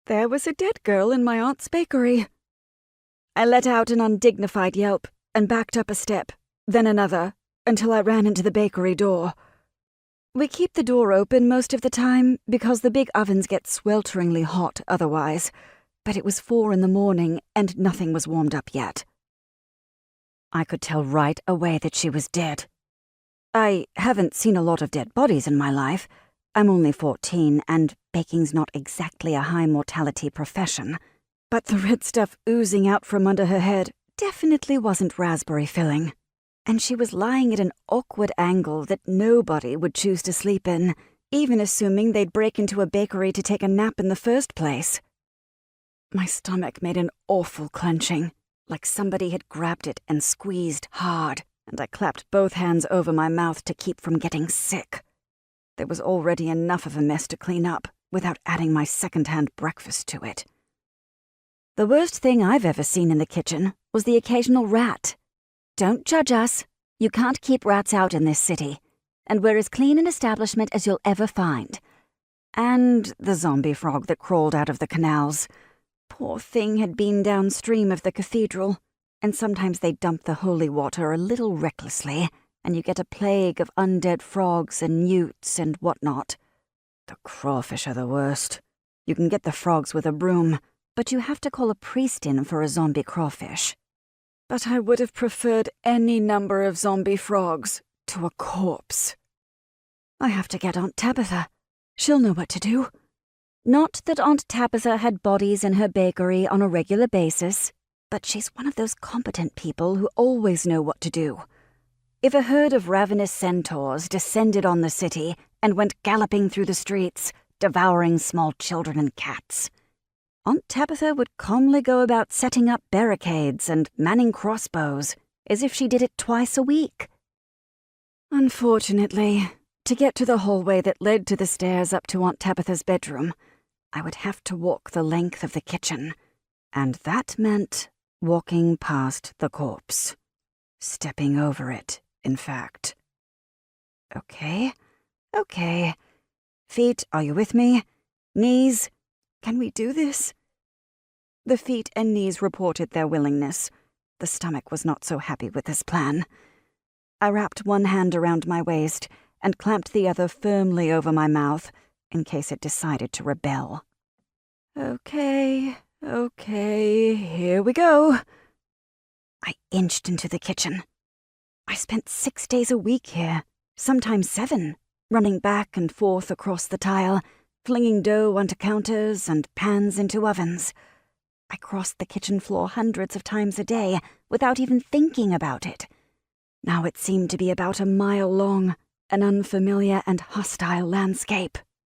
There was a dead girl in my aunt's bakery. I let out an undignified yelp and backed up a step, then another, until I ran into the bakery door. We keep the door open most of the time because the big ovens get swelteringly hot otherwise, but it was 4 in the morning and nothing was warmed up yet. I could tell right away that she was dead. I haven't seen a lot of dead bodies in my life. I'm only 14, and baking's not exactly a high-mortality profession. But the red stuff oozing out from under her head definitely wasn't raspberry filling. And she was lying at an awkward angle that nobody would choose to sleep in, even assuming they'd break into a bakery to take a nap in the first place. My stomach made an awful clenching, like somebody had grabbed it and squeezed hard, and I clapped both hands over my mouth to keep from getting sick. There was already enough of a mess to clean up without adding my second-hand breakfast to it. The worst thing I've ever seen in the kitchen was the occasional rat. Don't judge us. You can't keep rats out in this city, and we're as clean an establishment as you'll ever find. And the zombie frog that crawled out of the canals. Poor thing had been downstream of the cathedral, and sometimes they dump the holy water a little recklessly, and you get a plague of undead frogs and newts and whatnot. The crawfish are the worst. You can get the frogs with a broom, but you have to call a priest in for a zombie crawfish. But I would have preferred any number of zombie frogs to a corpse. I have to get Aunt Tabitha. She'll know what to do. Not that Aunt Tabitha had bodies in her bakery on a regular basis, but she's one of those competent people who always know what to do. If a herd of ravenous centaurs descended on the city and went galloping through the streets, devouring small children and cats, Aunt Tabitha would calmly go about setting up barricades and manning crossbows, as if she did it twice a week. Unfortunately, to get to the hallway that led to the stairs up to Aunt Tabitha's bedroom, I would have to walk the length of the kitchen, and that meant walking past the corpse. Stepping over it, in fact. Okay. Feet, are you with me? Knees, can we do this? The feet and knees reported their willingness. The stomach was not so happy with this plan. I wrapped one hand around my waist and clamped the other firmly over my mouth in case it decided to rebel. Okay, here we go. I inched into the kitchen. I spent 6 days a week here, sometimes 7, running back and forth across the tile, flinging dough onto counters and pans into ovens. I crossed the kitchen floor hundreds of times a day without even thinking about it. Now it seemed to be about a mile long, an unfamiliar and hostile landscape.